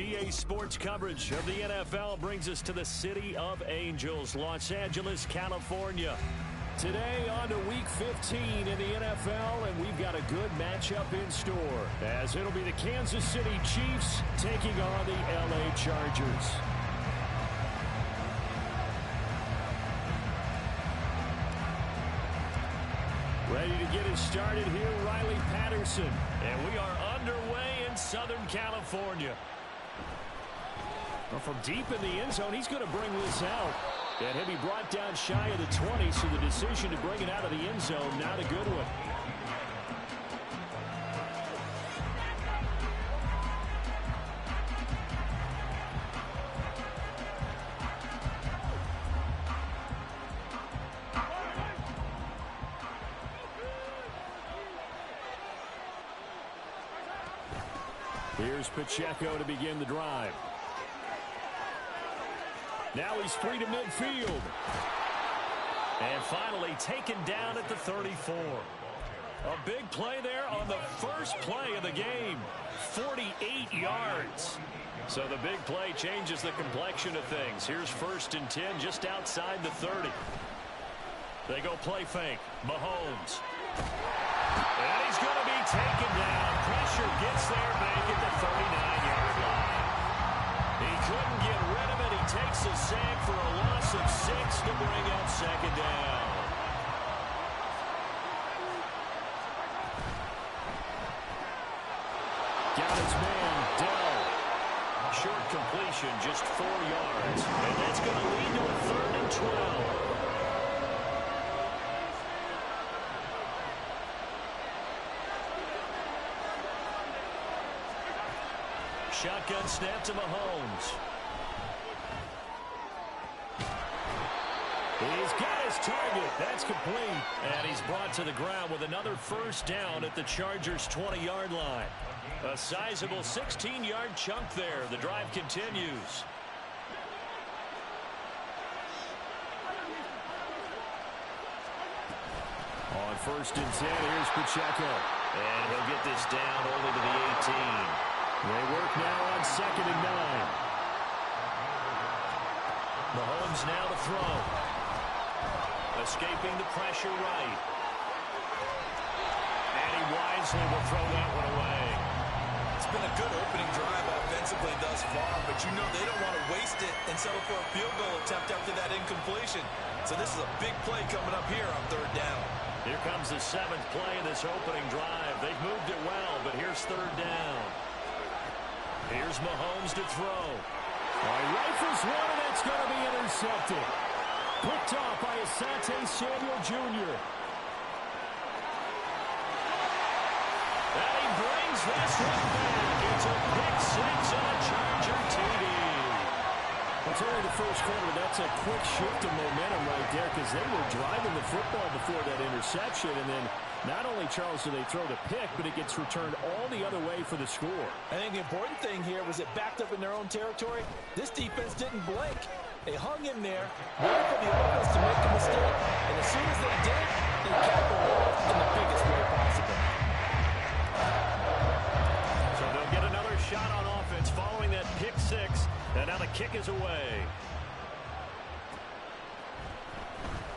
EA Sports coverage of the NFL brings us to the City of Angels, Los Angeles, California. Today on to Week 15 in the NFL, and we've got a good matchup in store, as it'll be the Kansas City Chiefs taking on the LA Chargers. Ready to get us started here, Riley Patterson. And we are underway in Southern California. Well, from deep in the end zone, he's going to bring this out. And he'll be brought down shy of the 20, so the decision to bring it out of the end zone, not a good one. Here's Pacheco to begin the drive. Now he's free to midfield. And finally taken down at the 34. A big play there on the first play of the game. 48 yards. So the big play changes the complexion of things. Here's 1st and 10 just outside the 30. They go play fake. Mahomes. And he's going to be taken down. Pressure gets there back at the 39-yard line. He couldn't get rid of it. He takes a sack for a loss of 6 to bring up 2nd down. Got his man, Dell. Short completion, just 4 yards. And that's going to lead to a 3rd and 12. Shotgun snap to Mahomes. He's got his target. That's complete. And he's brought to the ground with another 1st down at the Chargers' 20-yard line. A sizable 16-yard chunk there. The drive continues. On 1st and 10, here's Pacheco. And he'll get this down only to the 18. They work now on 2nd and 9. Mahomes now to throw. Escaping the pressure right. And he wisely will throw that one away. It's been a good opening drive offensively thus far, but you know they don't want to waste it and settle for a field goal attempt after that incompletion. So this is a big play coming up here on 3rd down. Here comes the 7th play of this opening drive. They've moved it well, but here's 3rd down. Here's Mahomes to throw. He rifles one, and that's going to be intercepted. Picked off by Asante Samuel Jr. And he brings this one back. It's a pick 6 on a Charger TD. Well, during the first quarter, that's a quick shift of momentum right there, because they were driving the football before that interception, and then not only, Charles, do they throw the pick, but it gets returned all the other way for the score. I think the important thing here was it backed up in their own territory. This defense didn't blink. They hung in there, waited for the offense to make a mistake, and as soon as they did, they capitalized in the biggest way possible. So they'll get another shot on offense following that pick 6, and now the kick is away.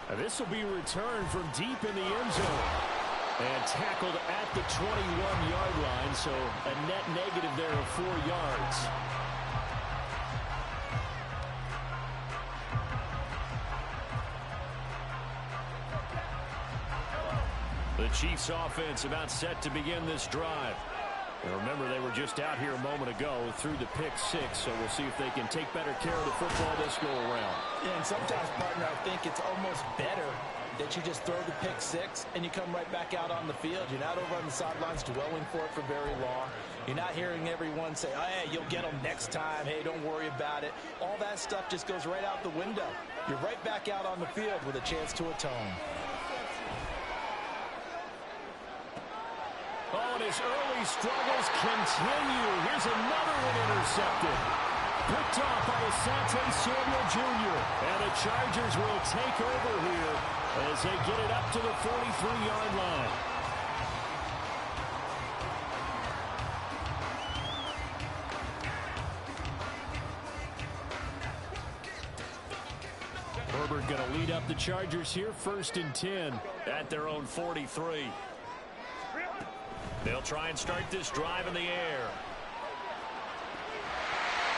Now this will be returned from deep in the end zone. And tackled at the 21-yard line, so a net negative there of 4 yards. The Chiefs offense about set to begin this drive. And remember, they were just out here a moment ago through the pick 6, so we'll see if they can take better care of the football this go around. Yeah, and sometimes, partner, I think it's almost better that you just throw the pick 6 and you come right back out on the field. You're not over on the sidelines dwelling for it for very long. You're not hearing everyone say, oh, hey, you'll get them next time. Hey, don't worry about it. All that stuff just goes right out the window. You're right back out on the field with a chance to atone. Oh, and his early struggles continue. Here's another one intercepted. Picked off by Asante Samuel Jr. And the Chargers will take over here as they get it up to the 43-yard line. Herbert going to lead up the Chargers here, 1st and 10 at their own 43. They'll try and start this drive in the air.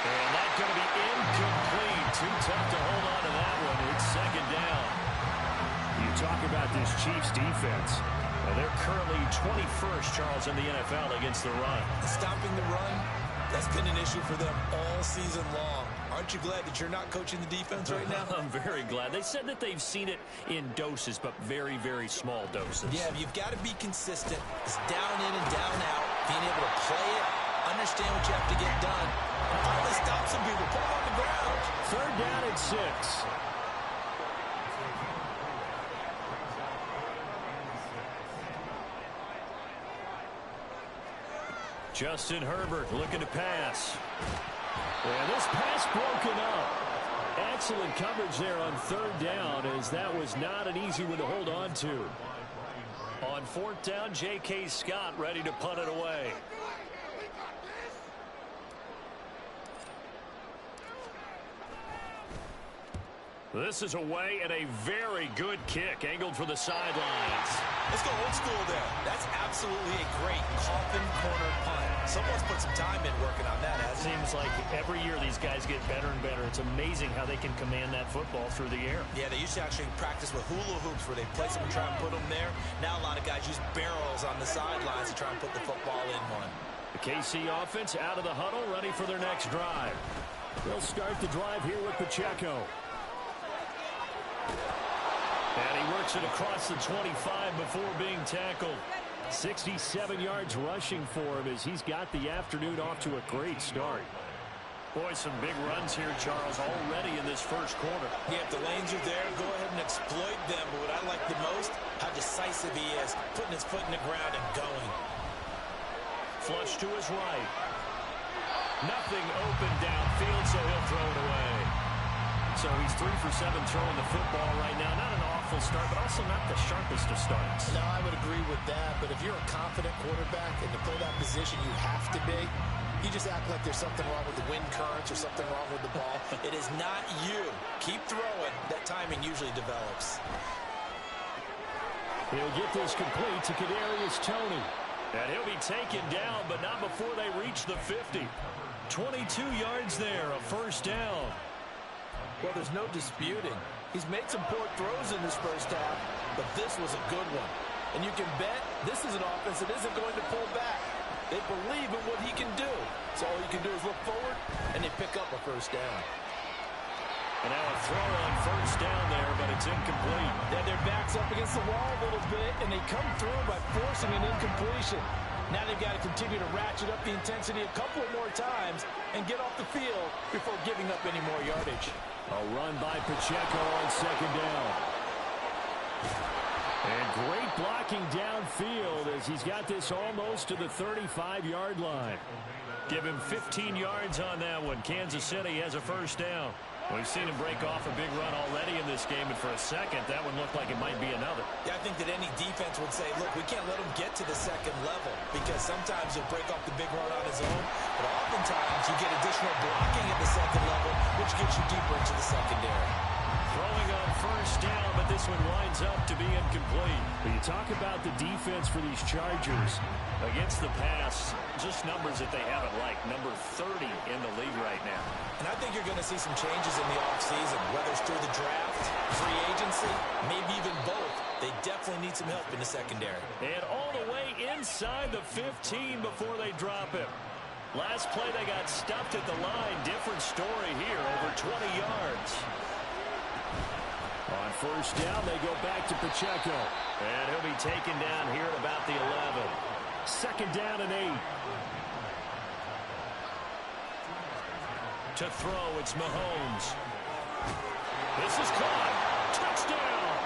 And that's going to be incomplete. Too tough to hold on to that one. It's 2nd down. You talk about this Chiefs defense. Well, they're currently 21st, Charles, in the NFL against the run. Stopping the run, that's been an issue for them all season long. Aren't you glad that you're not coaching the defense right now? I'm very glad. They said that they've seen it in doses, but very, very small doses. Yeah, you've got to be consistent. It's down in and down out. Being able to play it, understand what you have to get done, and finally stop some people. Put them on the ground. 3rd down and 6. Justin Herbert looking to pass. And this pass broken up. Excellent coverage there on 3rd down, as that was not an easy one to hold on to. On 4th down, J.K. Scott ready to punt it away. This is away and a very good kick, angled for the sidelines. Let's go old school there. That's absolutely a great coffin corner punt. Someone's put some time in working on that. It seems like every year these guys get better and better. It's amazing how they can command that football through the air. Yeah, they used to actually practice with hula hoops where they place them and try and put them there. Now a lot of guys use barrels on the sidelines to try and put the football in one. The KC offense out of the huddle, ready for their next drive. They'll start the drive here with Pacheco. And he works it across the 25 before being tackled. 67 yards rushing for him as he's got the afternoon off to a great start. Boy, some big runs here, Charles, already in this first quarter. Yeah, if the lanes are there, go ahead and exploit them. But what I like the most, how decisive he is, putting his foot in the ground and going. Flush to his right. Nothing open downfield, so he'll throw it away. So he's 3 for 7 throwing the football right now. Not an awful start, but also not the sharpest of starts. No, I would agree with that. But if you're a confident quarterback and to play that position, you have to be. You just act like there's something wrong with the wind currents or something wrong with the ball. It is not you. Keep throwing. That timing usually develops. He'll get this complete to Kadarius Toney. And he'll be taken down, but not before they reach the 50. 22 yards there, a 1st down. Well, there's no disputing. He's made some poor throws in this first half, but this was a good one. And you can bet this is an offense that isn't going to pull back. They believe in what he can do. So all you can do is look forward, and they pick up a 1st down. And now a throw on 1st down there, but it's incomplete. Then their back's up against the wall a little bit, and they come through by forcing an incompletion. Now they've got to continue to ratchet up the intensity a couple more times and get off the field before giving up any more yardage. A run by Pacheco on 2nd down. And great blocking downfield as he's got this almost to the 35-yard line. Give him 15 yards on that one. Kansas City has a 1st down. We've seen him break off a big run already in this game, and for a second, that one looked like it might be another. Yeah, I think that any defense would say, look, we can't let him get to the 2nd level because sometimes he'll break off the big run on his own, but oftentimes you get additional blocking at the 2nd level, which gets you deeper into the secondary. Throwing on 1st down, but this one winds up to be incomplete. But you talk about the defense for these Chargers against the pass, just numbers that they haven't liked. Number 30 in the league right now. And I think you're going to see some changes in the offseason, whether it's through the draft, free agency, maybe even both. They definitely need some help in the secondary. And all the way inside the 15 before they drop him. Last play, they got stuffed at the line. Different story here, over 20 yards. On 1st down, they go back to Pacheco. And he'll be taken down here at about the 11. 2nd down and 8. To throw, it's Mahomes. This is caught. Touchdown!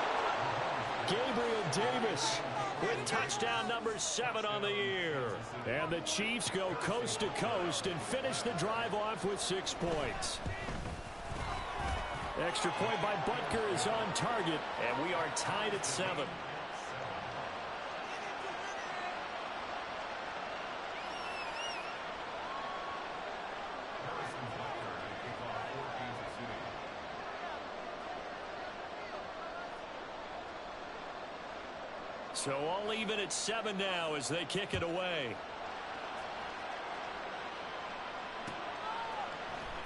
Gabriel Davis with touchdown number 7 on the year. And the Chiefs go coast to coast and finish the drive off with 6 points. Extra point by Butker is on target, and we are tied at 7. So all even at 7 now as they kick it away.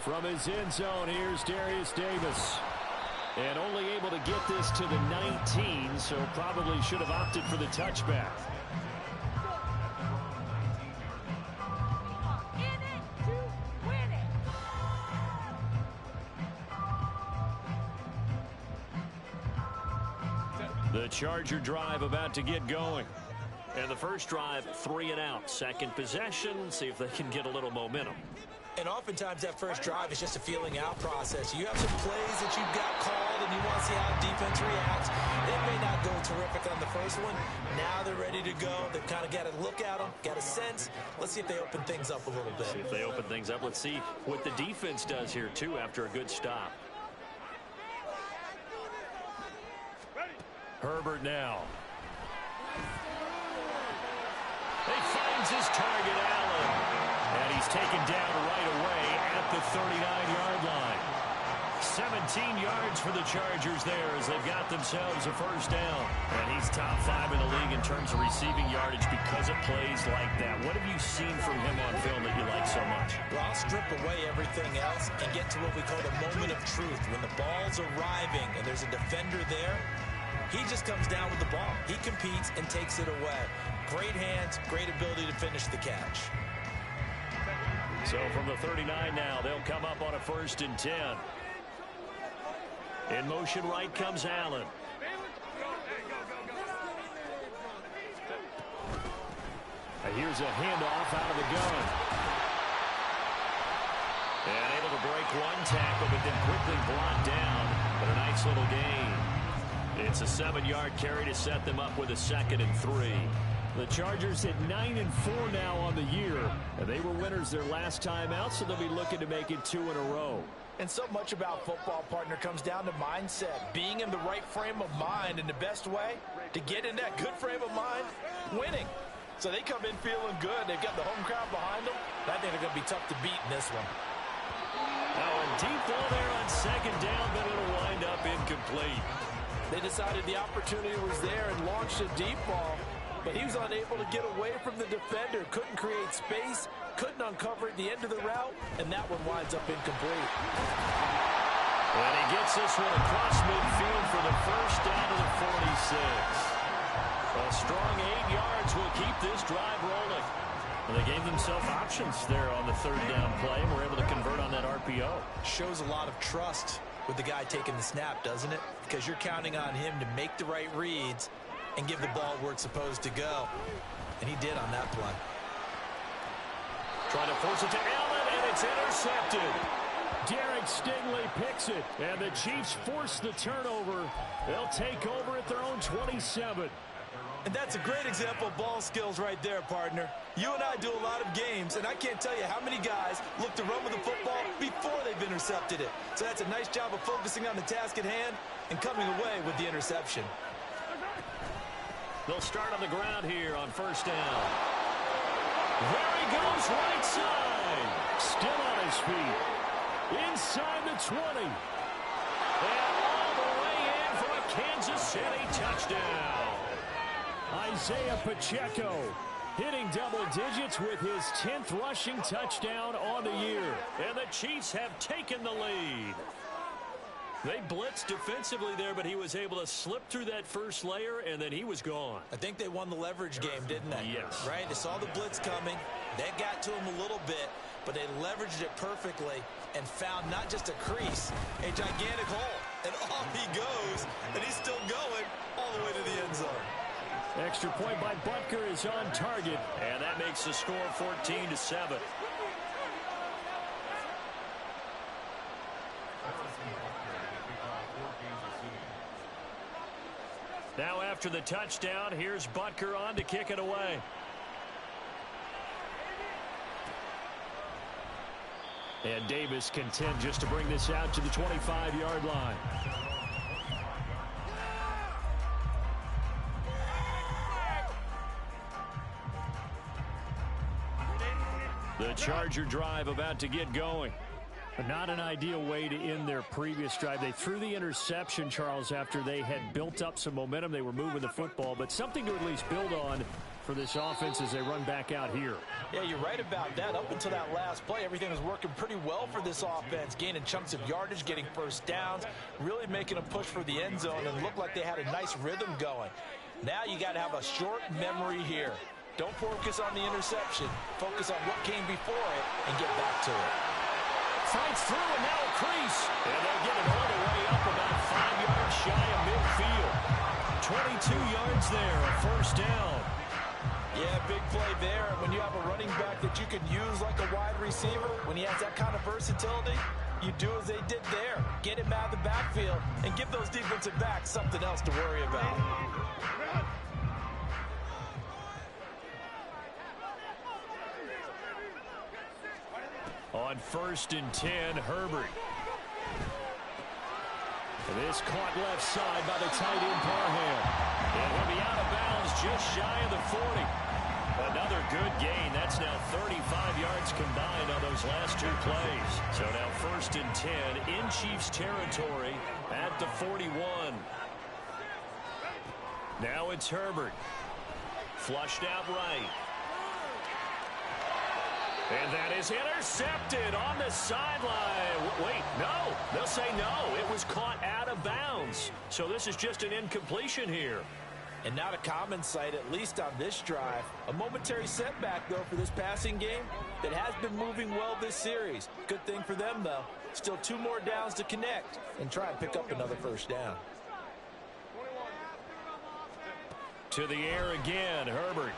From his end zone, here's Darius Davis. And only able to get this to the 19, so probably should have opted for the touchback. The Charger drive about to get going. And the first drive, 3 and out. Second possession, see if they can get a little momentum. And oftentimes that first drive is just a feeling out process. You have some plays that you've got called and you want to see how defense reacts. They may not go terrific on the first one. Now they're ready to go. They've kind of got to look at them, got a sense. Let's see if they open things up a little bit. See if they open things up. Let's see what the defense does here, too, after a good stop. Herbert now. He finds his target, Allen. And he's taken down right away at the 39-yard line. 17 yards for the Chargers there as they've got themselves a first down. And he's top 5 in the league in terms of receiving yardage because of plays like that. What have you seen from him on film that you like so much? Well, I'll strip away everything else and get to what we call the moment of truth. When the ball's arriving and there's a defender there, he just comes down with the ball. He competes and takes it away. Great hands, great ability to finish the catch. So from the 39 now, they'll come up on a 1st and 10. In motion right comes Allen. Here's a handoff out of the gun. And able to break one tackle, but then quickly brought down. But a nice little gain. It's a 7-yard carry to set them up with a 2nd and 3. The Chargers at 9-4 now on the year. And they were winners their last time out, so they'll be looking to make it 2 in a row. And so much about football, partner, comes down to mindset. Being in the right frame of mind, and the best way to get in that good frame of mind, winning. So they come in feeling good. They've got the home crowd behind them. I think they're going to be tough to beat in this one. Now a deep ball there on 2nd down, but it'll wind up incomplete. They decided the opportunity was there and launched a deep ball, but he was unable to get away from the defender, couldn't create space, couldn't uncover at the end of the route, and that one winds up incomplete. And he gets this one across midfield for the first down to the 46. A strong 8 yards will keep this drive rolling. And they gave themselves options there on the 3rd down play, and were able to convert on that RPO. Shows a lot of trust with the guy taking the snap, doesn't it? Because you're counting on him to make the right reads and give the ball where it's supposed to go. And he did on that play. Trying to force it to Allen, and it's intercepted. Derek Stingley picks it, and the Chiefs force the turnover. They'll take over at their own 27. And that's a great example of ball skills right there, partner. You and I do a lot of games, and I can't tell you how many guys look to run with the football before they've intercepted it. So that's a nice job of focusing on the task at hand and coming away with the interception. They'll start on the ground here on 1st down. There he goes, right side. Still on his feet. Inside the 20. And all the way in for a Kansas City touchdown. Isaiah Pacheco hitting double digits with his 10th rushing touchdown on the year. And the Chiefs have taken the lead. They blitzed defensively there, but he was able to slip through that first layer, and then he was gone. I think they won the leverage game, didn't they? Yes. Right? They saw the blitz coming. That got to him a little bit, but they leveraged it perfectly and found not just a crease, a gigantic hole. And off he goes, and he's still going all the way to the end zone. Extra point by Butker is on target, and that makes the score 14-7. Now after the touchdown, here's Butker on to kick it away. And Davis content just to bring this out to the 25-yard line. The Charger drive about to get going. Not an ideal way to end their previous drive. They threw the interception, Charles, after they had built up some momentum. They were moving the football, but something to at least build on for this offense as they run back out here. Yeah, you're right about that. Up until that last play, everything was working pretty well for this offense, gaining chunks of yardage, getting first downs, really making a push for the end zone, and looked like they had a nice rhythm going. Now you got to have a short memory here. Don't focus on the interception. Focus on what came before it and get back to it. Fights through and now a crease. And they'll get it all the way up about 5 yards shy of midfield. 22 yards there, a first down. Yeah, big play there. And when you have a running back that you can use like a wide receiver, when he has that kind of versatility, you do as they did there. Get him out of the backfield and give those defensive backs something else to worry about. On 1st and 10, Herbert. This caught left side by the tight end Parham. And he'll be out of bounds just shy of the 40. Another good gain. That's now 35 yards combined on those last 2 plays. So now 1st and 10 in Chiefs territory at the 41. Now it's Herbert. Flushed out right. And that is intercepted on the sideline. Wait, no. They'll say no. It was caught out of bounds. So this is just an incompletion here. And not a common sight, at least on this drive. A momentary setback, though, for this passing game that has been moving well this series. Good thing for them, though. Still 2 more downs to connect and try and pick up another first down. To the air again, Herbert.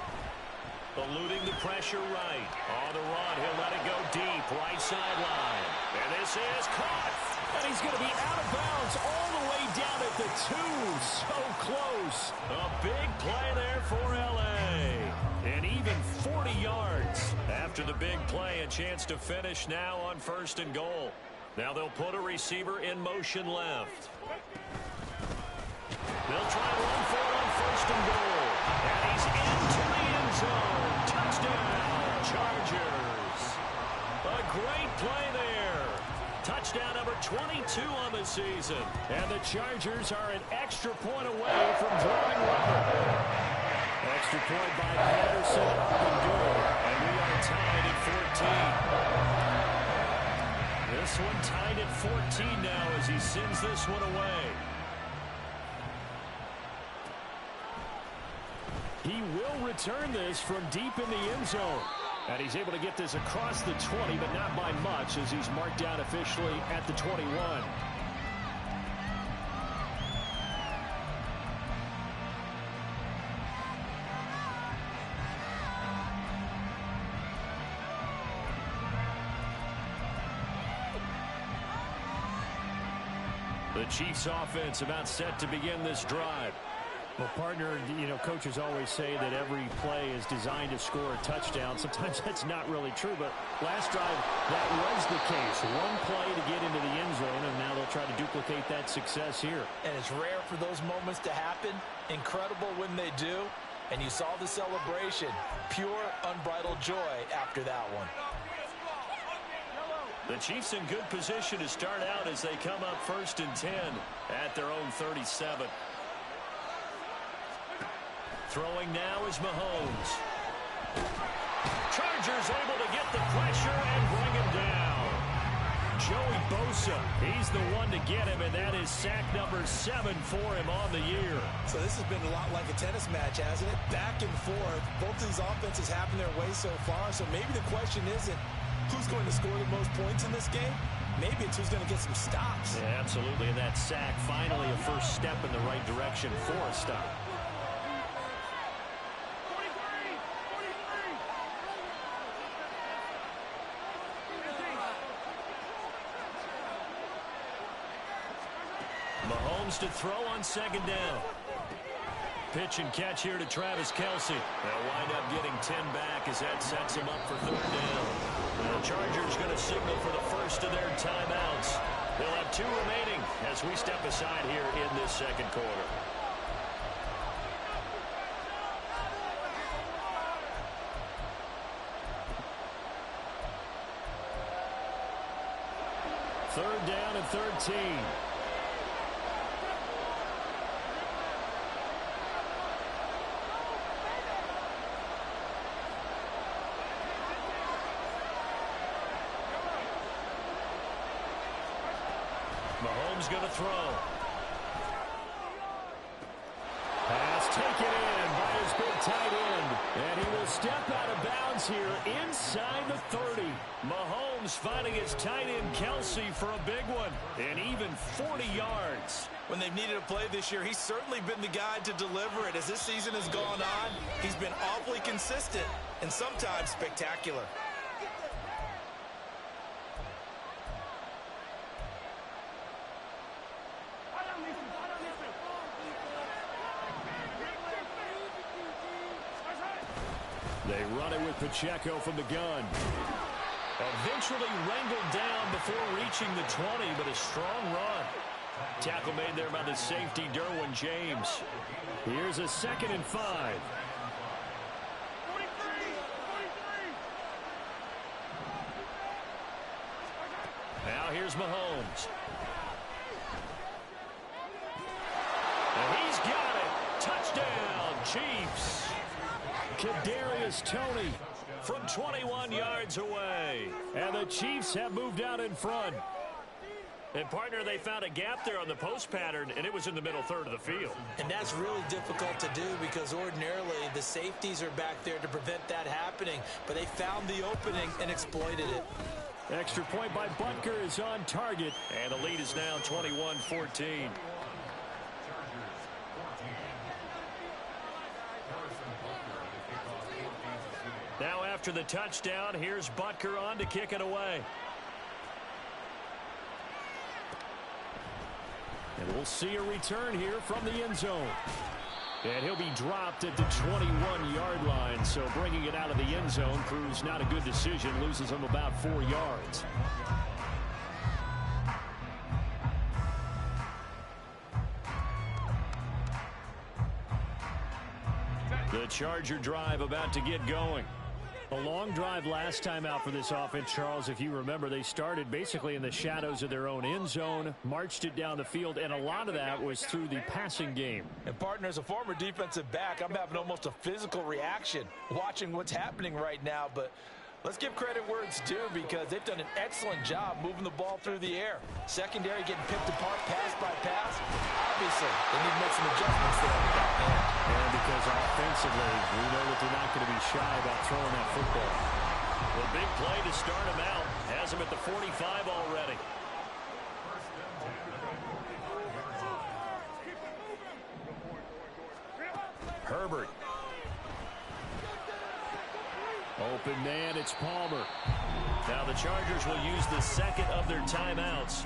Eluding the pressure right. On the run, he'll let it go deep, right sideline. And this is caught. And he's going to be out of bounds all the way down at the 2. So close. A big play there for L.A. And even 40 yards. After the big play, a chance to finish now on 1st and goal. Now they'll put a receiver in motion left. They'll try and run for it on 1st and goal. And he's into the end zone. Touchdown, Chargers. A great play there. Touchdown number 22 on the season. And the Chargers are an extra point away from drawing level. Extra point by Patterson, up and good. And we are tied at 14. This one tied at 14 now as he sends this one away. He will return this from deep in the end zone. And he's able to get this across the 20, but not by much as he's marked down officially at the 21. The Chiefs offense about set to begin this drive. Well, partner, you know, coaches always say that every play is designed to score a touchdown. Sometimes that's not really true, but last drive, that was the case. One play to get into the end zone, and now they'll try to duplicate that success here. And it's rare for those moments to happen. Incredible when they do. And you saw the celebration. Pure, unbridled joy after that one. The Chiefs in good position to start out as they come up 1st and 10 at their own 37. Throwing now is Mahomes. Chargers able to get the pressure and bring him down. Joey Bosa, he's the one to get him, and that is sack number 7 for him on the year. So this has been a lot like a tennis match, hasn't it? Back and forth. Both of these offenses having their way so far, so maybe the question isn't who's going to score the most points in this game. Maybe it's who's going to get some stops. Yeah, absolutely, and that sack finally a first step in the right direction for a stop. Mahomes to throw on 2nd down. Pitch and catch here to Travis Kelce. They'll wind up getting 10 back as that sets him up for 3rd down. The Chargers going to signal for the first of their timeouts. They'll have 2 remaining as we step aside here in this 2nd quarter. Third down and 13. Mahomes going to throw. Pass taken in by his big tight end. And he will step out of bounds here inside the 30. Mahomes finding his tight end Kelsey for a big one. And even 40 yards. When they've needed a play this year, he's certainly been the guy to deliver it. As this season has gone on, he's been awfully consistent and sometimes spectacular. They run it with Pacheco from the gun. Eventually wrangled down before reaching the 20, but a strong run. Tackle made there by the safety, Derwin James. Here's a 2nd and 5. Now here's Mahomes. And he's got it. Touchdown, Chiefs. Kadarius Toney from 21 yards away. And the Chiefs have moved out in front. And, partner, they found a gap there on the post pattern, and it was in the middle third of the field. And that's really difficult to do because ordinarily the safeties are back there to prevent that happening. But they found the opening and exploited it. Extra point by Butker is on target. And the lead is now 21-14. Now after the touchdown, here's Butker on to kick it away. And we'll see a return here from the end zone. And he'll be dropped at the 21-yard line. So bringing it out of the end zone proves not a good decision. Loses him about 4 yards. The Charger drive about to get going. A long drive last time out for this offense, Charles. If you remember, they started basically in the shadows of their own end zone, marched it down the field, and a lot of that was through the passing game. And, partner, as a former defensive back, I'm having almost a physical reaction watching what's happening right now. But let's give credit where it's due because they've done an excellent job moving the ball through the air. Secondary getting picked apart pass by pass. Obviously, they need to make some adjustments there on the back end. And because offensively, we know that they're not going to be shy about throwing that football. The big play to start him out has him at the 45 already. Herbert. Open man, it's Palmer. Now the Chargers will use the second of their timeouts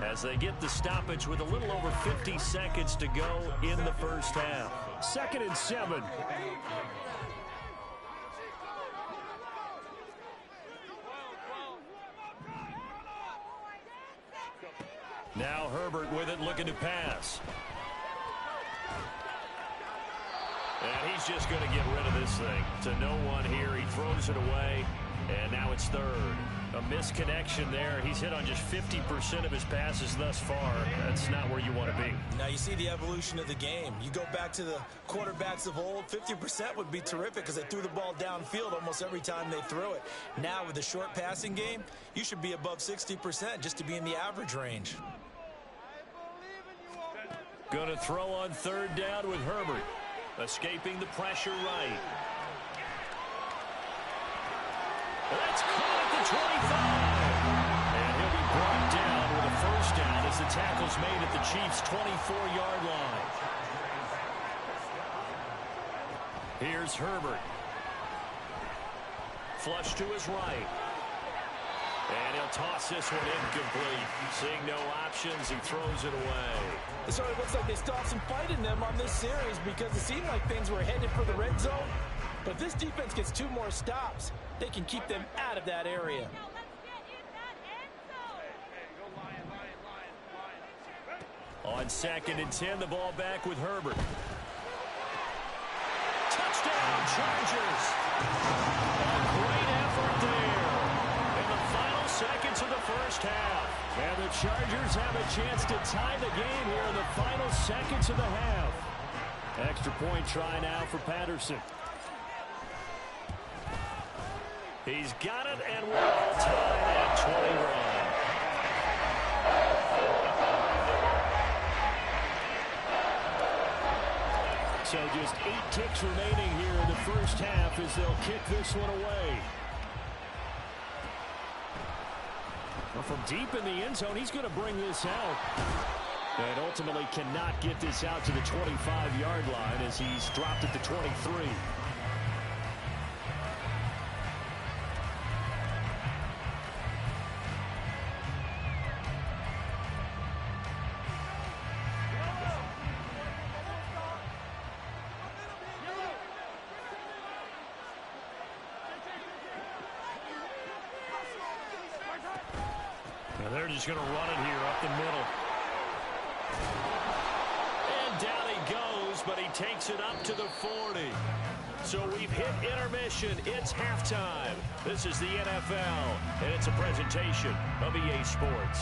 as they get the stoppage with a little over 50 seconds to go in the first half. 2nd and 7. Now Herbert with it, looking to pass. And he's just going to get rid of this thing to no one here. He throws it away, and now it's 3rd. A misconnection there. He's hit on just 50% of his passes thus far. That's not where you want to be. Now you see the evolution of the game. You go back to the quarterbacks of old, 50% would be terrific because they threw the ball downfield almost every time they threw it. Now with the short passing game, you should be above 60% just to be in the average range. Going to throw on 3rd down with Herbert. Escaping the pressure right. That's caught at the 25. And he'll be brought down with a 1st down as the tackle's made at the Chiefs' 24-yard line. Here's Herbert. Flush to his right. And he'll toss this one incomplete. Seeing no options, he throws it away. It sort of looks like they still have some fight in them on this series because it seemed like things were headed for the red zone. But if this defense gets 2 more stops, they can keep them out of that area. On 2nd and 10, the ball back with Herbert. Touchdown, Chargers. A great effort there in the final seconds of the first half. And the Chargers have a chance to tie the game here in the final seconds of the half. Extra point try now for Patterson. He's got it, and we're all tied at 21. So just 8 ticks remaining here in the first half as they'll kick this one away. Well, from deep in the end zone, he's going to bring this out. And ultimately cannot get this out to the 25-yard line as he's dropped at the 23. They're just going to run it here up the middle. And down he goes, but he takes it up to the 40. So we've hit intermission. It's halftime. This is the NFL, and it's a presentation of EA Sports.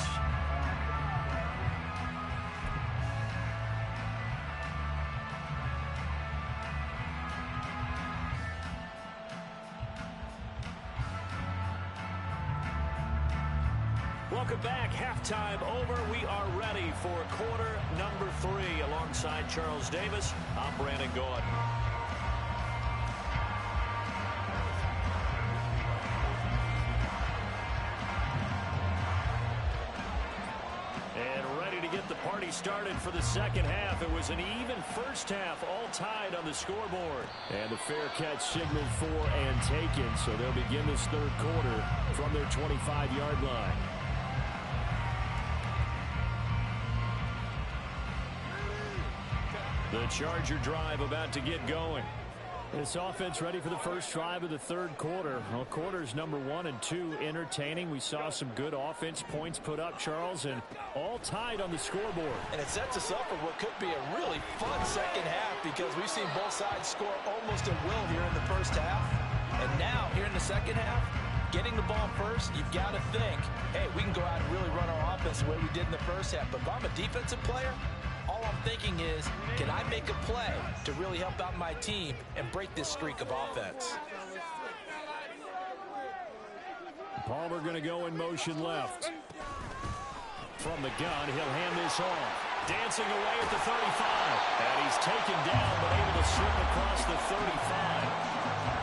Welcome back. Halftime over. We are ready for quarter number 3. Alongside Charles Davis, I'm Brandon Gaud. And ready to get the party started for the second half. It was an even first half, all tied on the scoreboard. And the fair catch signaled for and taken, so they'll begin this third quarter from their 25-yard line. The Charger drive about to get going. This offense ready for the first drive of the third quarter. Well, quarters number 1 and 2 entertaining. We saw some good offense points put up, Charles, and all tied on the scoreboard. And it sets us up for what could be a really fun second half because we've seen both sides score almost at will here in the first half. And now, here in the second half, getting the ball first, you've got to think, hey, we can go out and really run our offense the way we did in the first half. But if I'm a defensive player, all I'm thinking is, can I make a play to really help out my team and break this streak of offense? Palmer going to go in motion left. From the gun, he'll hand this off. Dancing away at the 35. And he's taken down, but able to slip across the 35.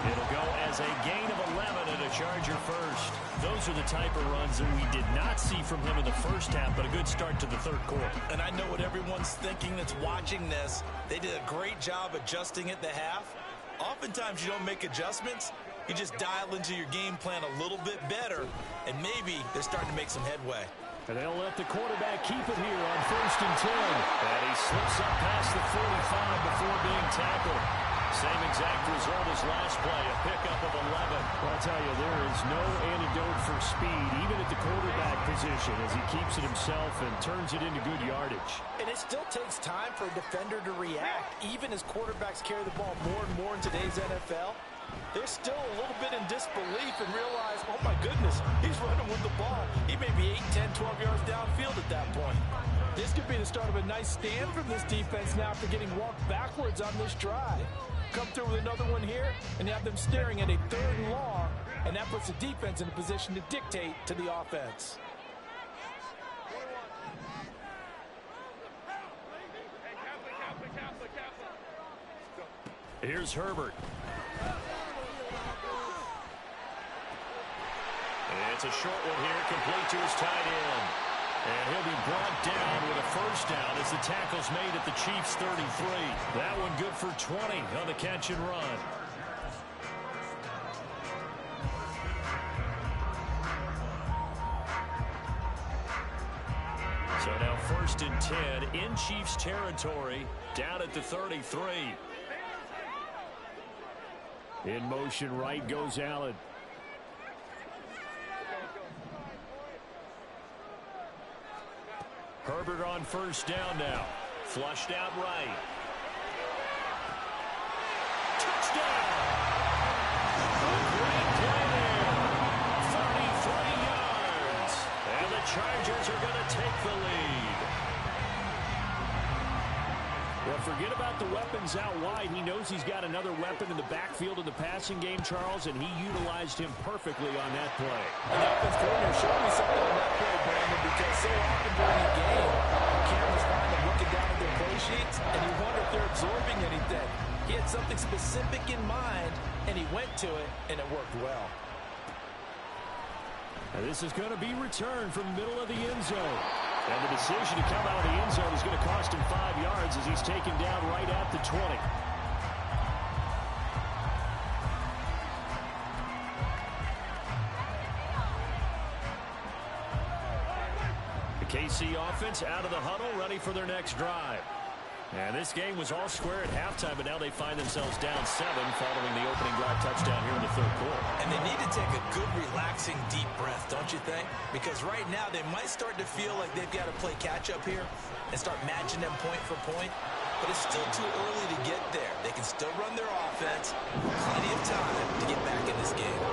It'll go as a gain of 11 and a Charger first. Those are the type of runs that we did not see from him in the first half, but a good start to the third quarter. And I know what everyone's thinking that's watching this. They did a great job adjusting at the half. Oftentimes you don't make adjustments. You just dial into your game plan a little bit better, and maybe they're starting to make some headway. And they'll let the quarterback keep it here on 1st and 10. And he slips up past the 45 before being tackled. Same exact result as last play, a pickup of 11. Well, I'll tell you, there is no antidote for speed, even at the quarterback position, as he keeps it himself and turns it into good yardage. And it still takes time for a defender to react, even as quarterbacks carry the ball more and more in today's NFL. They're still a little bit in disbelief and realize, oh my goodness, he's running with the ball. He may be 8, 10, 12 yards downfield at that point. This could be the start of a nice stand from this defense now after getting walked backwards on this drive. Come through with another one here and have them staring at a 3rd and long, and that puts the defense in a position to dictate to the offense. Here's Herbert. It's a short one here, complete to his tight end. And he'll be brought down with a first down as the tackle's made at the Chiefs' 33. That one good for 20 on the catch and run. So now 1st and 10 in Chiefs territory, down at the 33. In motion right goes Allen. Herbert on first down now. Flushed out right. Touchdown! A great play there. 33 yards. And the Chargers are going to take the lead. Well, forget about the weapons out wide. He knows he's got another weapon in the backfield of the passing game, Charles, and he utilized him perfectly on that play. And the offense coordinator showed me something on that play, Brandon, because so often during a game, cameras find them looking down at their play sheets, and you wonder if they're absorbing anything. He had something specific in mind, and he went to it, and it worked well. Now this is going to be returned from the middle of the end zone. And the decision to come out of the end zone is going to cost him 5 yards as he's taken down right at the 20. The KC offense out of the huddle, ready for their next drive. And this game was all square at halftime, but now they find themselves down 7 following the opening drive touchdown here in the third quarter. And they need to take a good, relaxing, deep breath, don't you think? Because right now they might start to feel like they've got to play catch-up here and start matching them point for point. But it's still too early to get there. They can still run their offense. Plenty of time to get back in this game.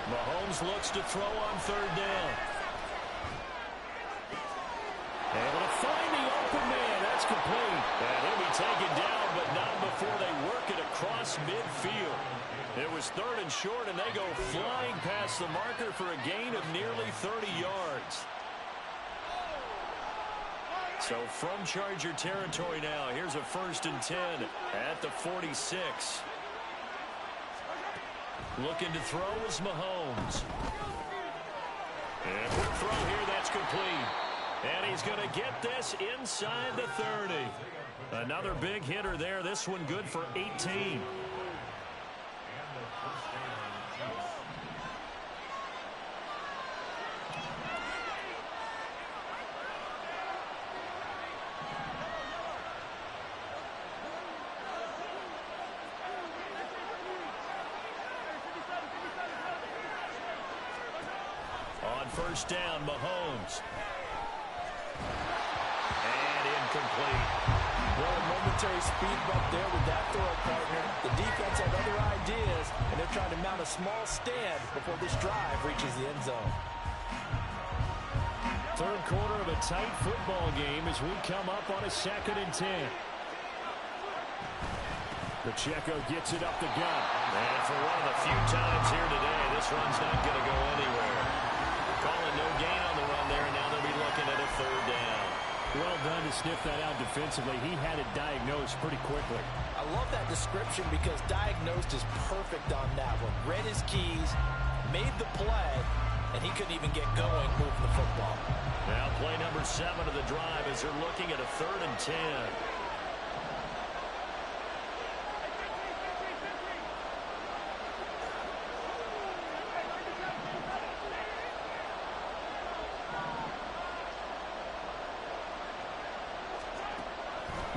Mahomes looks to throw on third down. Able to find the open man. That's complete. And he'll be taken down, but not before they work it across midfield. It was third and short, and they go flying past the marker for a gain of nearly 30 yards. So from Charger territory now, here's a 1st and 10 at the 46. Looking to throw is Mahomes. And quick throw here, that's complete. And he's going to get this inside the 30. Another big hitter there. This one good for 18. On first down, Mahomes. And incomplete. Well, a momentary speed bump there with that throw, partner. The defense had other ideas, and they're trying to mount a small stand before this drive reaches the end zone. Third quarter of a tight football game as we come up on a 2nd and 10. Pacheco gets it up the gut. And for one of the few times here today, this run's not going to go anywhere. Calling no gain on the run there, and now they'll be looking at a 3rd down. Well done to sniff that out defensively. He had it diagnosed pretty quickly. I love that description because diagnosed is perfect on that one. Read his keys, made the play, and he couldn't even get going moving the football. Now play number 7 of the drive as they're looking at a 3rd and 10.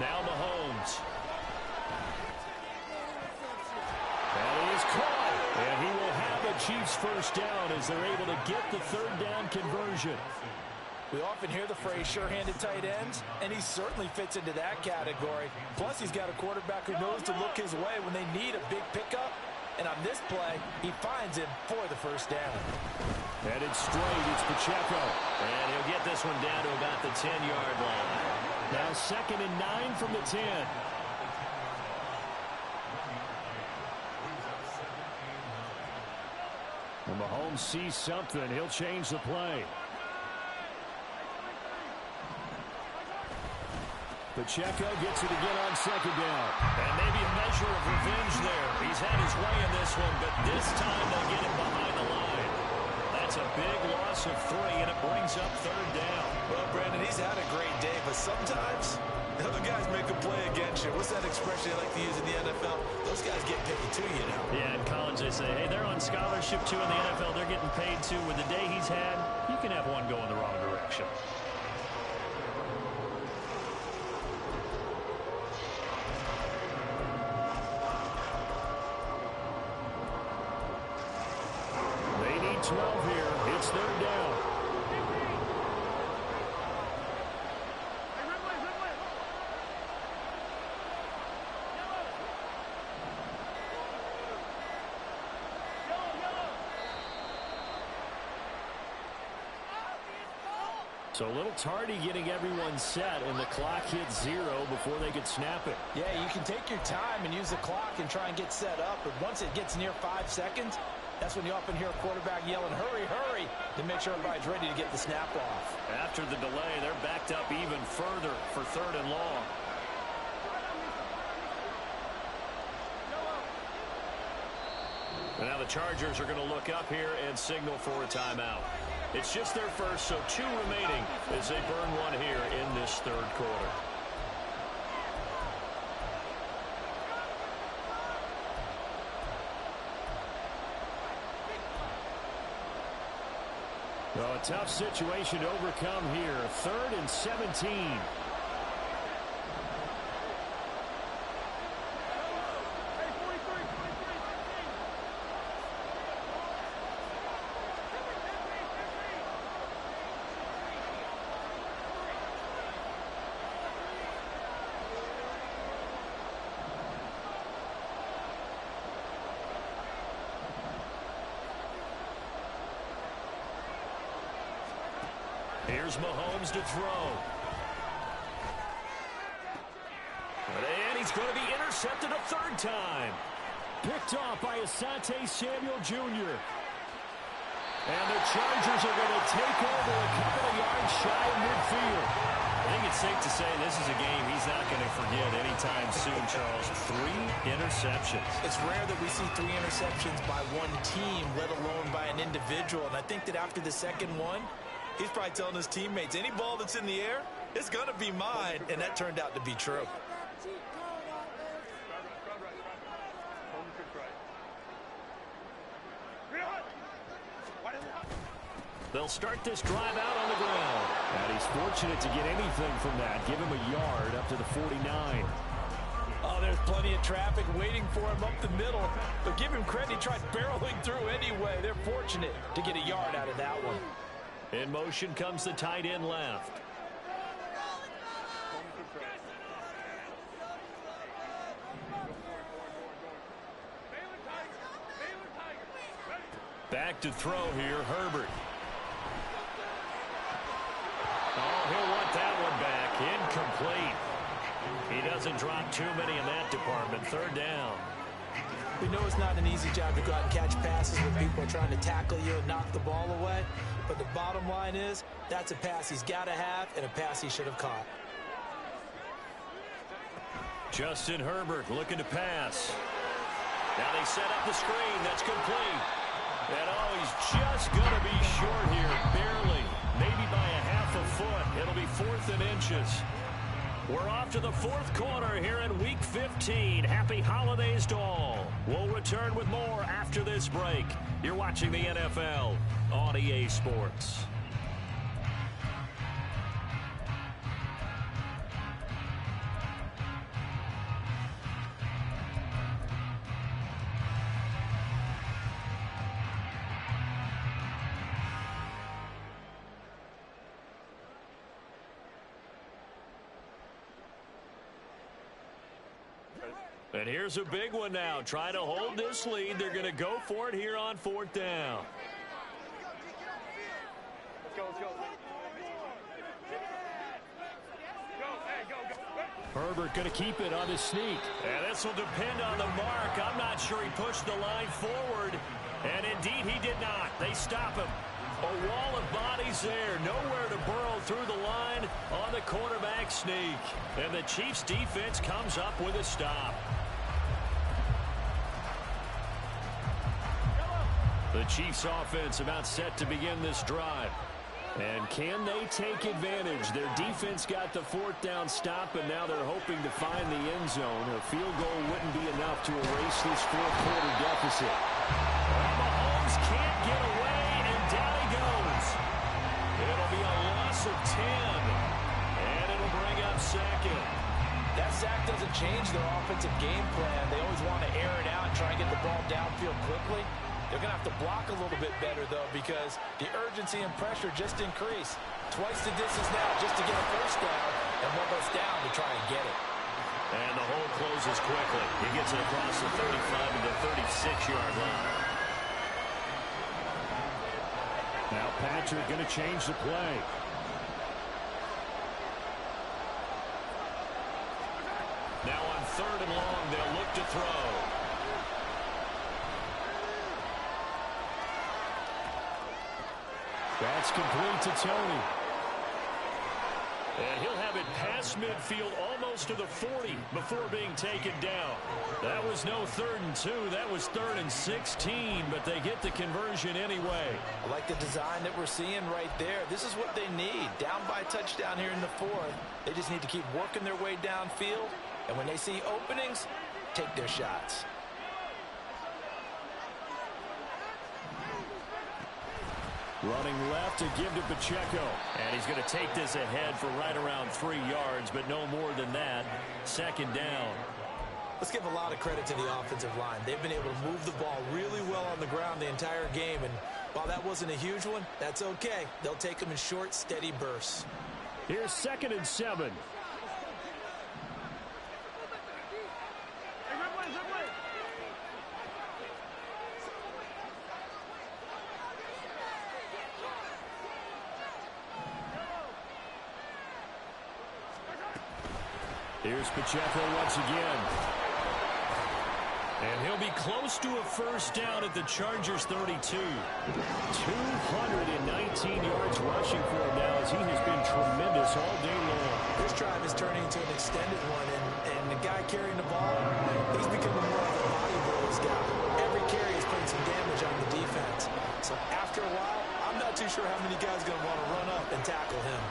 Now Mahomes. And he is caught. And he will have the Chiefs first down as they're able to get the 3rd down conversion. We often hear the phrase sure-handed tight ends, and he certainly fits into that category. Plus, he's got a quarterback who knows to look his way when they need a big pickup. And on this play, he finds him for the first down. Headed straight, it's Pacheco. And he'll get this one down to about the 10-yard line. Now 2nd and 9 from the 10. When Mahomes sees something, he'll change the play. Pacheco gets it again on 2nd down. And maybe a measure of revenge there. He's had his way in this one, but this time they'll get him behind the line. That's a big loss of 3, and it brings up 3rd down. Well, Brandon, he's had a great day, but sometimes the other guys make a play against you. What's that expression they like to use in the NFL? Those guys get picky too, you know. Yeah, in college they say, hey, they're on scholarship too. In the NFL, they're getting paid too. With the day he's had, you can have one go in the wrong direction. They need 12 here. It's 3rd down. So a little tardy getting everyone set, and the clock hits 0 before they could snap it. Yeah, you can take your time and use the clock and try and get set up, but once it gets near 5 seconds, that's when you often hear a quarterback yelling, hurry, hurry, to make sure everybody's ready to get the snap off. After the delay, they're backed up even further for 3rd and long. And now the Chargers are going to look up here and signal for a timeout. It's just their first, so 2 remaining as they burn one here in this 3rd quarter. Well, a tough situation to overcome here. 3rd and 17. Here's Mahomes to throw. And he's going to be intercepted a 3rd time. Picked off by Asante Samuel Jr. And the Chargers are going to take over a couple of yards shy of midfield. I think it's safe to say this is a game he's not going to forget anytime soon, Charles. 3 interceptions. It's rare that we see 3 interceptions by one team, let alone by an individual. And I think that after the second one, he's probably telling his teammates, any ball that's in the air, it's going to be mine. And that turned out to be true. They'll start this drive out on the ground. And he's fortunate to get anything from that. Give him a yard up to the 49. Oh, there's plenty of traffic waiting for him up the middle. But give him credit, he tried barreling through anyway. They're fortunate to get a yard out of that one. In motion comes the tight end left. Back to throw here, Herbert. Oh, he'll want that one back. Incomplete. He doesn't drop too many in that department. 3rd down. We know it's not an easy job to go out and catch passes when people are trying to tackle you and knock the ball away. But the bottom line is, that's a pass he's got to have and a pass he should have caught. Justin Herbert looking to pass. Now they set up the screen. That's complete. And oh, he's just going to be short here. Barely. Maybe by a half a foot. It'll be 4th and inches. We're off to the 4th quarter here in Week 15. Happy holidays to all. We'll return with more after this break. You're watching the NFL on EA Sports. And here's a big one now. Trying to hold this lead. They're going to go for it here on 4th down. Herbert going to keep it on his sneak. And this will depend on the mark. I'm not sure he pushed the line forward. And indeed he did not. They stop him. A wall of bodies there. Nowhere to burrow through the line on the quarterback sneak. And the Chiefs defense comes up with a stop. The Chiefs offense about set to begin this drive. And can they take advantage? Their defense got the 4th down stop, and now they're hoping to find the end zone. A field goal wouldn't be enough to erase this 4th quarter deficit. Mahomes can't get away, and down he goes. It'll be a loss of 10, and it'll bring up 2nd. That sack doesn't change their offensive game plan. They always want to air it out and try and get the ball downfield quickly. They're going to have to block a little bit better, though, because the urgency and pressure just increase. Twice the distance now just to get a 1st down, and 1 goes down to try and get it. And the hole closes quickly. He gets it across the 35 to the 36-yard line. Now Patrick going to change the play. That's complete to Tony. And he'll have it past midfield almost to the 40 before being taken down. That was no 3rd and 2. That was 3rd and 16, but they get the conversion anyway. I like the design that we're seeing right there. This is what they need. Down by a touchdown here in the 4th. They just need to keep working their way downfield. And when they see openings, take their shots. Running left to give to Pacheco. And he's going to take this ahead for right around 3 yards, but no more than that. 2nd down. Let's give a lot of credit to the offensive line. They've been able to move the ball really well on the ground the entire game. And while that wasn't a huge one, that's okay. They'll take them in short, steady bursts. Here's 2nd and 7. Here's Pacheco once again. And he'll be close to a 1st down at the Chargers' 32. 219 yards rushing for him now as he has been tremendous all day long. This drive is turning into an extended one, and the guy carrying the ball, he's becoming more of a body blows guy. Every carry is putting some damage on the defense. So after a while, I'm not too sure how many guys are going to want to run up and tackle him.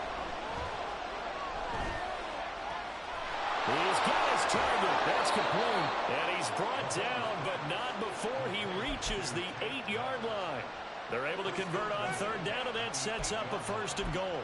He's got his target. That's complete. And he's brought down, but not before he reaches the 8-yard line. They're able to convert on 3rd down, and that sets up a 1st and goal.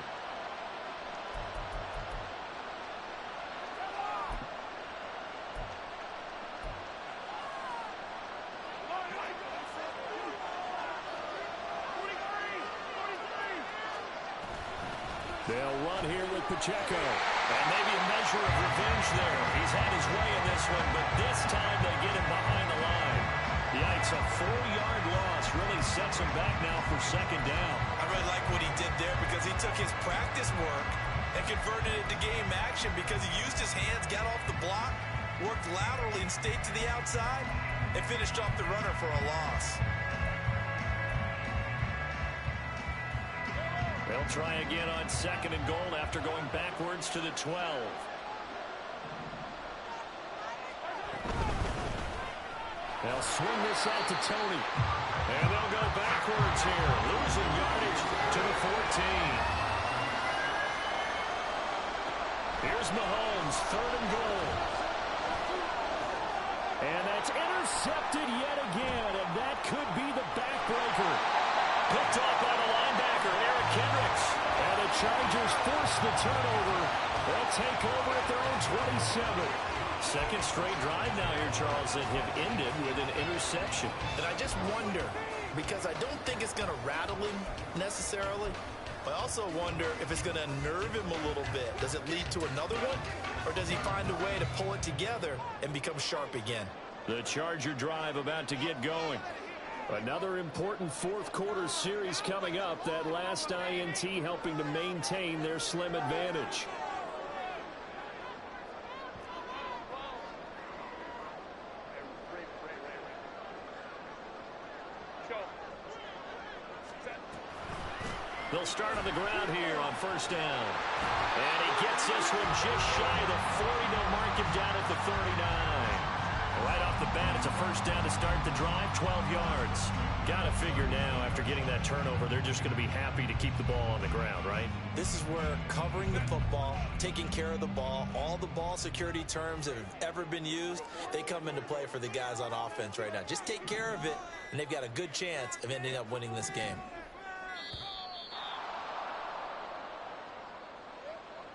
They'll run here with Pacheco. And maybe a measure of revenge there. He's had his way in this one, but this time they get him behind the line. Yikes, a 4-yard loss really sets him back now for 2nd down. I really like what he did there because he took his practice work and converted it to game action because he used his hands, got off the block, worked laterally and stayed to the outside, and finished off the runner for a loss. They'll try again on 2nd and goal after going backwards to the 12. They'll swing this out to Tony. And they'll go backwards here, losing yardage to the 14. Here's Mahomes, 3rd and goal. And that's intercepted yet again, and that could be the backbreaker. Picked up by the linebacker, Eric Kendricks. And the Chargers force the turnover. They'll take over at their own 27. 2nd straight drive now here, Charles, that have ended with an interception. And I just wonder, because I don't think it's going to rattle him necessarily, I also wonder if it's going to unnerve him a little bit. Does it lead to another one? Or does he find a way to pull it together and become sharp again? The Charger drive about to get going. Another important 4th quarter series coming up. That last INT helping to maintain their slim advantage. They'll start on the ground here on 1st down. And he gets this one just shy of the 40. They'll mark him down at the 39. Right off the bat, it's a 1st down to start the drive, 12 yards. Got to figure now, after getting that turnover, they're just going to be happy to keep the ball on the ground, right? This is where covering the football, taking care of the ball, all the ball security terms that have ever been used, they come into play for the guys on offense right now. Just take care of it, and they've got a good chance of ending up winning this game.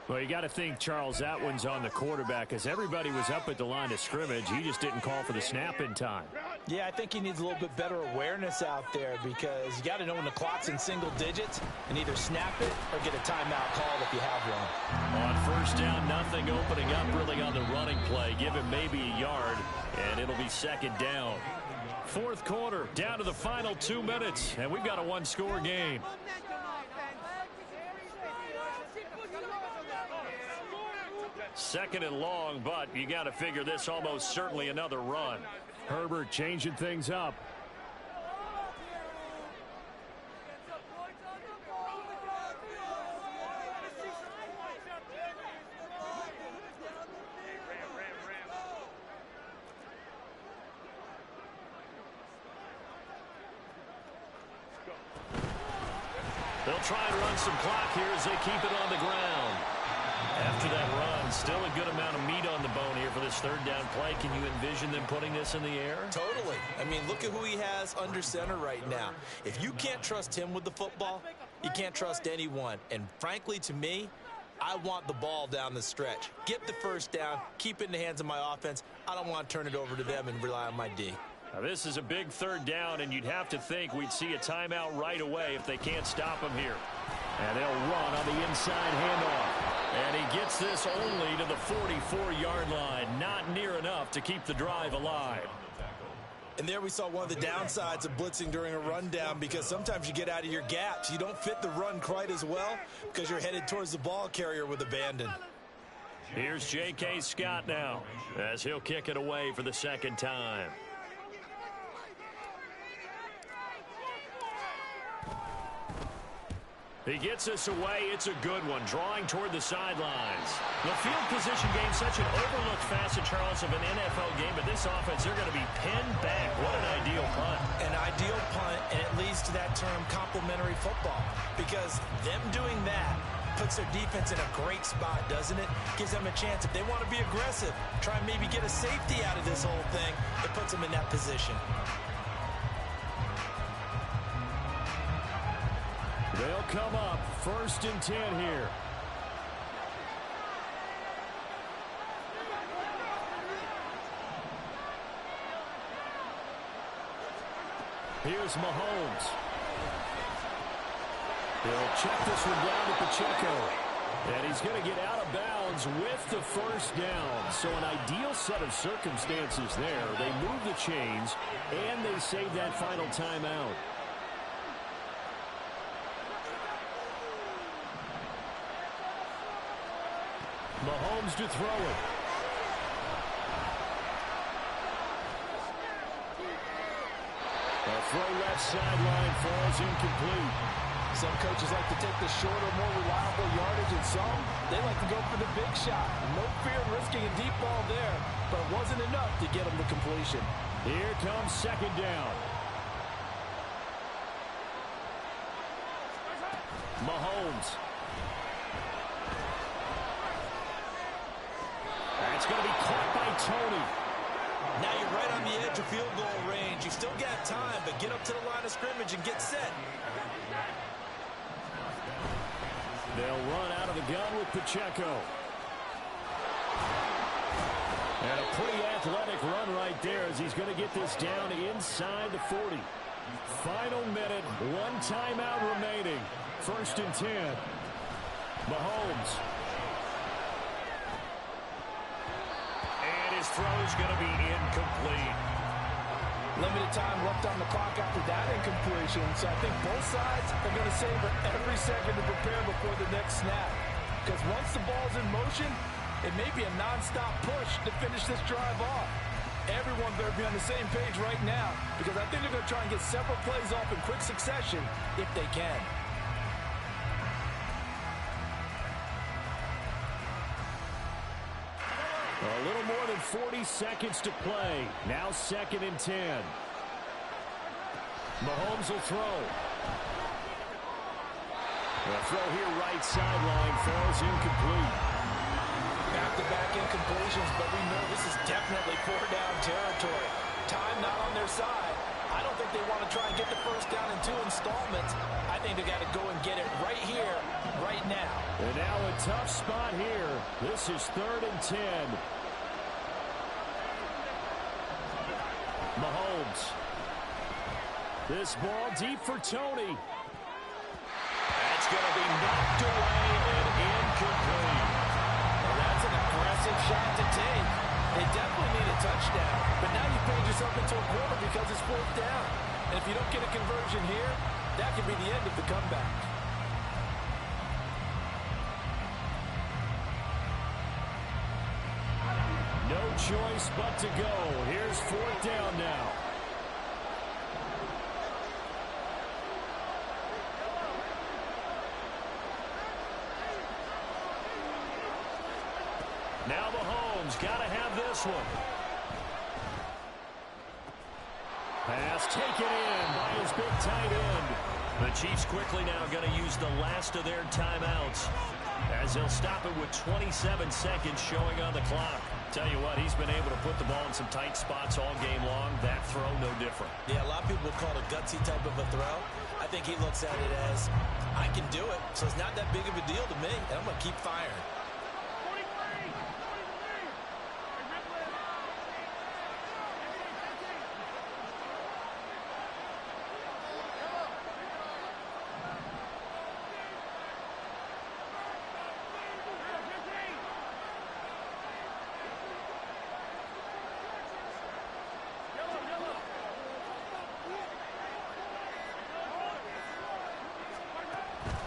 Well, you got to think, Charles, that one's on the quarterback as everybody was up at the line of scrimmage. He just didn't call for the snap in time. Yeah, I think he needs a little bit better awareness out there because you got to know when the clock's in single digits and either snap it or get a timeout called if you have one. On 1st down, nothing opening up really on the running play. Give him maybe a yard, and it'll be 2nd down. 4th quarter, down to the final 2 minutes, and we've got a 1-score game. 2nd and long, but you got to figure this almost certainly another run. Herbert changing things up. They'll try and run some clock here as they keep it on the ground. After that run, still a good amount of meat on the bone here for this third down play. Can you envision them putting this in the air? Totally. I mean, look at who he has under center right now. If you can't trust him with the football, you can't trust anyone. And frankly, to me, I want the ball down the stretch. Get the first down, keep it in the hands of my offense. I don't want to turn it over to them and rely on my D. Now, this is a big third down, and you'd have to think we'd see a timeout right away if they can't stop him here. And they'll run on the inside handoff. And he gets this only to the 44-yard line. Not near enough to keep the drive alive. And there we saw one of the downsides of blitzing during a rundown, because sometimes you get out of your gaps. You don't fit the run quite as well because you're headed towards the ball carrier with abandon. Here's J.K. Scott now as he'll kick it away for the second time. He gets this away. It's a good one, drawing toward the sidelines. The field position game, such an overlooked facet, Charles, of an NFL game. But this offense, they're going to be pinned back. What an ideal punt. An ideal punt, and it leads to that term complementary football. Because them doing that puts their defense in a great spot, doesn't it? Gives them a chance. If they want to be aggressive, try and maybe get a safety out of this whole thing, it puts them in that position. They'll come up 1st and 10 here. Here's Mahomes. He'll check this one down to Pacheco. And he's going to get out of bounds with the first down. So an ideal set of circumstances there. They move the chains, and they save that final timeout. Mahomes to throw it. A throw left sideline falls incomplete. Some coaches like to take the shorter, more reliable yardage, and some, they like to go for the big shot. No fear of risking a deep ball there, but it wasn't enough to get them to completion. Here comes second down. Mahomes. That's going to be caught by Tony. Now you're right on the edge of field goal range. You've still got time, but get up to the line of scrimmage and get set. They'll run out of the gun with Pacheco. And a pretty athletic run right there as he's going to get this down inside the 40. Final minute, one timeout remaining. 1st and 10. Mahomes. His throw's going to be incomplete. Limited time left on the clock after that incompletion, so I think both sides are going to savor every second to prepare before the next snap. Because once the ball's in motion, it may be a non-stop push to finish this drive off. Everyone better be on the same page right now, because I think they're going to try and get several plays off in quick succession if they can. A little more than 40 seconds to play. Now 2nd and 10. Mahomes will throw. The throw here right sideline falls incomplete. Back-to-back incompletions, but we know this is definitely 4-down territory. Time not on their side. I don't think they want to try and get the first down in 2 installments. I think they got to go and get it right here, right now. And now a tough spot here. This is 3rd and 10. Mahomes. This ball deep for Tony. That's going to be knocked away and incomplete. Well, that's an aggressive shot to take. They definitely need a touchdown. But now you've paid yourself into a corner because it's 4th down. And if you don't get a conversion here, that could be the end of the comeback. No choice but to go. Here's 4th down now. Now Mahomes got to have this one. Pass taken in by his big tight end. The Chiefs quickly now going to use the last of their timeouts as they'll stop it with 27 seconds showing on the clock. Tell you what, he's been able to put the ball in some tight spots all game long. That throw, no different. Yeah, a lot of people call it a gutsy type of a throw. I think he looks at it as, I can do it, so it's not that big of a deal to me, and I'm going to keep firing.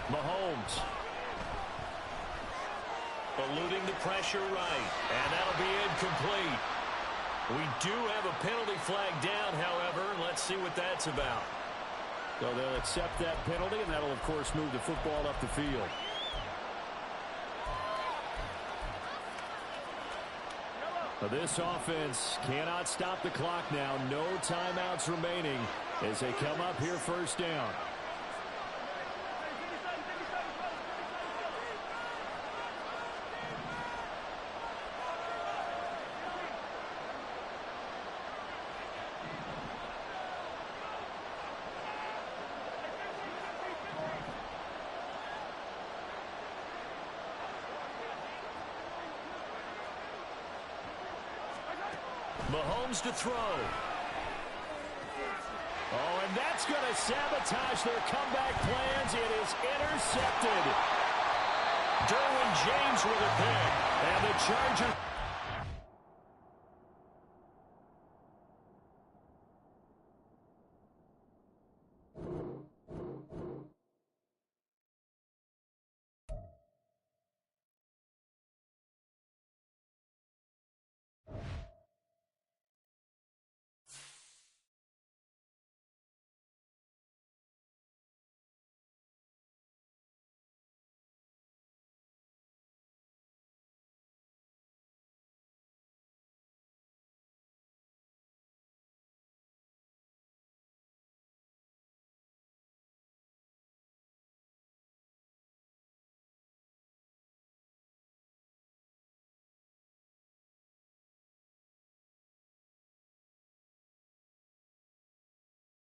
Mahomes. Eluding the pressure right. And that'll be incomplete. We do have a penalty flag down, however. Let's see what that's about. So they'll accept that penalty, and that'll, of course, move the football up the field. This offense cannot stop the clock now. No timeouts remaining as they come up here first down. Mahomes to throw. Oh, and that's going to sabotage their comeback plans. It is intercepted. Derwin James with a pick. And the Chargers...